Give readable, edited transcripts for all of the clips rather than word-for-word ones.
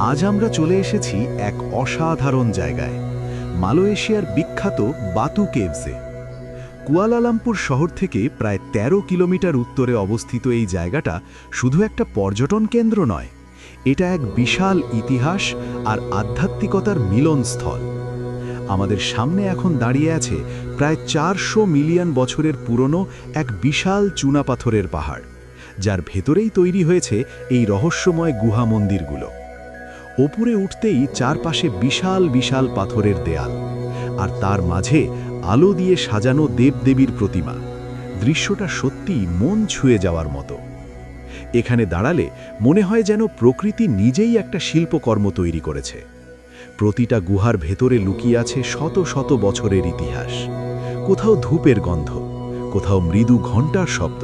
আজ আমরা চলে এসেছি এক অসাধারণ জায়গায়, মালয়েশিয়ার বিখ্যাত বাতু কেভসে। কুয়ালালামপুর শহর থেকে প্রায় ১৩ কিলোমিটার উত্তরে অবস্থিত এই জায়গাটা শুধু একটা পর্যটন কেন্দ্র নয়, এটা এক বিশাল ইতিহাস আর আধ্যাত্মিকতার মিলনস্থল। আমাদের সামনে এখন দাঁড়িয়ে আছে প্রায় ৪০০ মিলিয়ন বছরের পুরনো এক বিশাল চুনাপাথরের পাহাড়, যার ভেতরেই তৈরি হয়েছে এই রহস্যময় গুহা মন্দিরগুলো। ওপরে উঠতেই চারপাশে বিশাল বিশাল পাথরের দেয়াল, আর তার মাঝে আলো দিয়ে সাজানো দেবদেবীর প্রতিমা। দৃশ্যটা সত্যিই মন ছুঁয়ে যাওয়ার মতো। এখানে দাঁড়ালে মনে হয় যেন প্রকৃতি নিজেই একটা শিল্পকর্ম তৈরি করেছে। প্রতিটা গুহার ভেতরে লুকিয়ে আছে শত শত বছরের ইতিহাস। কোথাও ধূপের গন্ধ, কোথাও মৃদু ঘণ্টার শব্দ।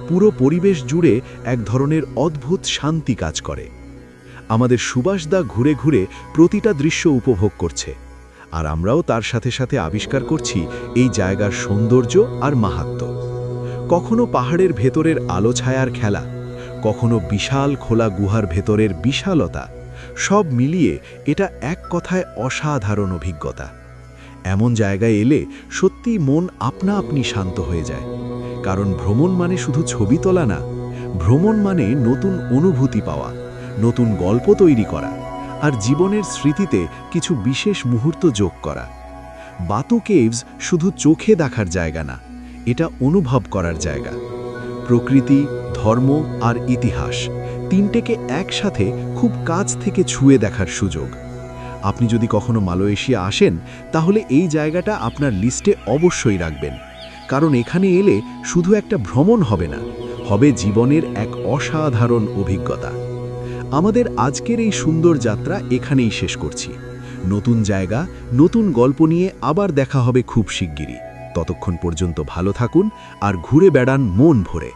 পুরো পরিবেশ জুড়ে এক ধরনের অদ্ভুত শান্তি কাজ করে। আমাদের সুবাসদা ঘুরে ঘুরে প্রতিটা দৃশ্য উপভোগ করছে, আর আমরাও তার সাথে সাথে আবিষ্কার করছি এই জায়গার সৌন্দর্য আর মাহাত্ম্য। কখনো পাহাড়ের ভেতরের আলো ছায়ার খেলা, কখনো বিশাল খোলা গুহার ভেতরের বিশালতা, সব মিলিয়ে এটা এক কথায় অসাধারণ অভিজ্ঞতা। এমন জায়গায় এলে সত্যি মন আপনা আপনি শান্ত হয়ে যায়। কারণ ভ্রমণ মানে শুধু ছবি তোলা না, ভ্রমণ মানে নতুন অনুভূতি পাওয়া, নতুন গল্প তৈরি করা, আর জীবনের স্মৃতিতে কিছু বিশেষ মুহূর্ত যোগ করা। বাতু কেভস শুধু চোখে দেখার জায়গা না, এটা অনুভব করার জায়গা। প্রকৃতি, ধর্ম আর ইতিহাস তিনটেকে একসাথে খুব কাছ থেকে ছুঁয়ে দেখার সুযোগ। আপনি যদি কখনো মালয়েশিয়া আসেন, তাহলে এই জায়গাটা আপনার লিস্টে অবশ্যই রাখবেন। কারণ এখানে এলে শুধু একটা ভ্রমণ হবে না, হবে জীবনের এক অসাধারণ অভিজ্ঞতা। আমাদের আজকের এই সুন্দর যাত্রা এখানেই শেষ করছি। নতুন জায়গা, নতুন গল্প নিয়ে আবার দেখা হবে খুব শিগগিরই। ততক্ষণ পর্যন্ত ভালো থাকুন আর ঘুরে বেড়ান মন ভরে।